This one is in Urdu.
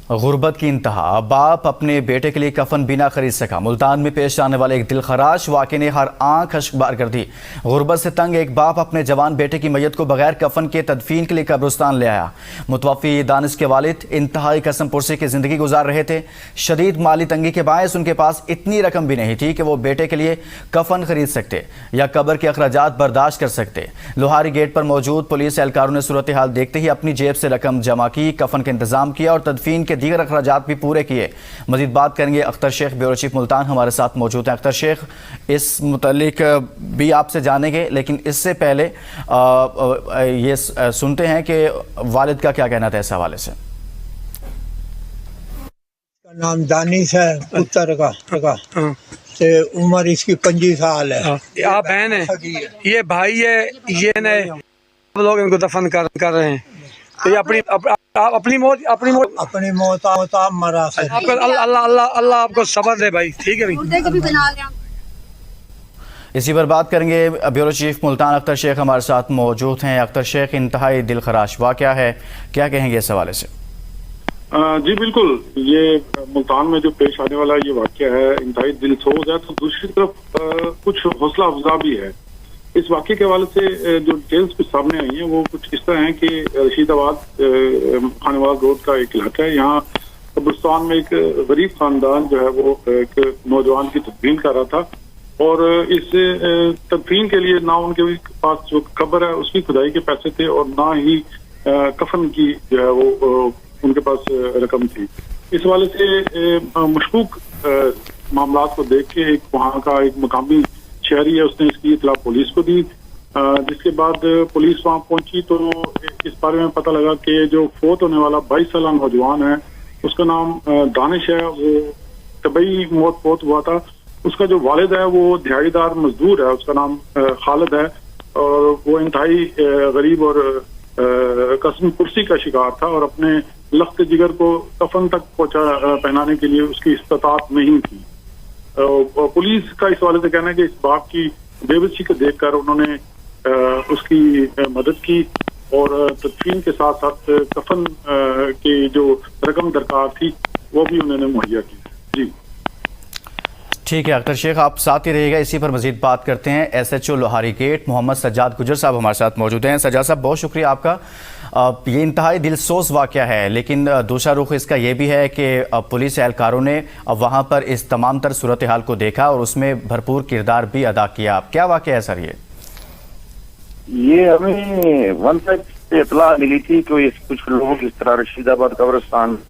غربت کی انتہا، باپ اپنے بیٹے کے لیے کفن بھی نہ خرید سکا۔ ملتان میں پیش آنے والے ایک دلخراش واقعے نے ہر آنکھ اشکبار کر دی۔ غربت سے تنگ ایک باپ اپنے جوان بیٹے کی میت کو بغیر کفن کے تدفین کے لیے قبرستان لے آیا۔ متوفی دانش کے والد انتہائی قسم پرسی کی زندگی گزار رہے تھے۔ شدید مالی تنگی کے باعث ان کے پاس اتنی رقم بھی نہیں تھی کہ وہ بیٹے کے لیے کفن خرید سکتے یا قبر کے اخراجات برداشت کر سکتے۔ لوہاری گیٹ پر موجود پولیس اہلکاروں نے صورتحال دیکھتے ہی اپنی جیب سے رقم جمع کی، کفن کا انتظام کیا اور تدفین کے دیگر اخراجات بھی پورے کیے۔ مزید بات کریں گے اختر شیخ، بیورو چیف ملتان ہمارے ساتھ موجود ہیں۔ اختر شیخ، اس متعلق بھی آپ سے جانیں گے، لیکن اس سے پہلے یہ سنتے ہیں کہ والد کا کیا کہنا تھا اس حوالے سے۔ نام دانش ہے، پتر کا عمر اس کی 25 سال ہے۔ آپ بہن ہیں، یہ بھائی ہے، یہ لوگ ان کو دفن کر رہے ہیں۔ تو یہ اپنی موت آپ مرا سے اللہ آپ کو صبر دے بھائی، ٹھیک ہے بھائی۔ اسی پر بات کریں گے، بیورو چیف ملتان اختر شیخ ہمارے ساتھ موجود ہیں۔ اختر شیخ، انتہائی دل خراش واقعہ ہے، کیا کہیں گے اس حوالے سے؟ جی بالکل، یہ ملتان میں جو پیش آنے والا یہ واقعہ ہے انتہائی دل سوز ہے، تو دوسری طرف کچھ حوصلہ افزا بھی ہے۔ اس واقعے کے حوالے سے جو ڈیٹیلز کچھ سامنے آئی ہیں وہ کچھ اس طرح ہیں کہ رشید آباد خانوال روڈ کا ایک علاقہ ہے، یہاں قبرستان میں ایک غریب خاندان جو ہے وہ ایک نوجوان کی تدفین کر رہا تھا، اور اس تدفین کے لیے نہ ان کے پاس جو قبر ہے اس کی کھدائی کے پیسے تھے اور نہ ہی کفن کی جو ہے وہ ان کے پاس رقم تھی۔ اس حوالے سے مشکوک معاملات کو دیکھ کے ایک وہاں کا ایک مقامی شہری ہے، اس نے اس کی اطلاع پولیس کو دی، جس کے بعد پولیس وہاں پہنچی تو اس بارے میں پتہ لگا کہ جو فوت ہونے والا 22 سالہ نوجوان ہے اس کا نام دانش ہے، وہ طبعی موت فوت ہوا تھا۔ اس کا جو والد ہے وہ دہاڑی دار مزدور ہے، اس کا نام خالد ہے، اور وہ انتہائی غریب اور قسم پرسی کا شکار تھا، اور اپنے لخت جگر کو کفن تک پہنانے کے لیے اس کی استطاعت نہیں تھی۔ پولیس کا اس حوالے سے کہنا ہے کہ اس باپ کی بے بسی کو دیکھ کر انہوں نے اس کی مدد کی اور تدفین کے ساتھ ساتھ کفن کی جو رقم درکار تھی وہ بھی انہوں نے مہیا کی۔ جی ٹھیک ہے اختر شیخ، آپ ساتھ ہی رہیے گا، اسی پر مزید بات کرتے ہیں۔ S H O Lohari get محمد سجاد گجر صاحب ہمارے ساتھ موجود ہیں۔ سجاد صاحب، بہت شکریہ آپ کا۔ یہ انتہائی دل سوز واقعہ ہے، لیکن دوسرا رخ اس کا یہ بھی ہے کہ پولیس اہلکاروں نے وہاں پر اس تمام تر صورتحال کو دیکھا اور اس میں بھرپور کردار بھی ادا کیا۔ کیا واقعہ ہے سر یہ ہمیں ون سائڈ سے اطلاع ملی تھی کہ کچھ لوگ اس طرح رشید آباد قبرستان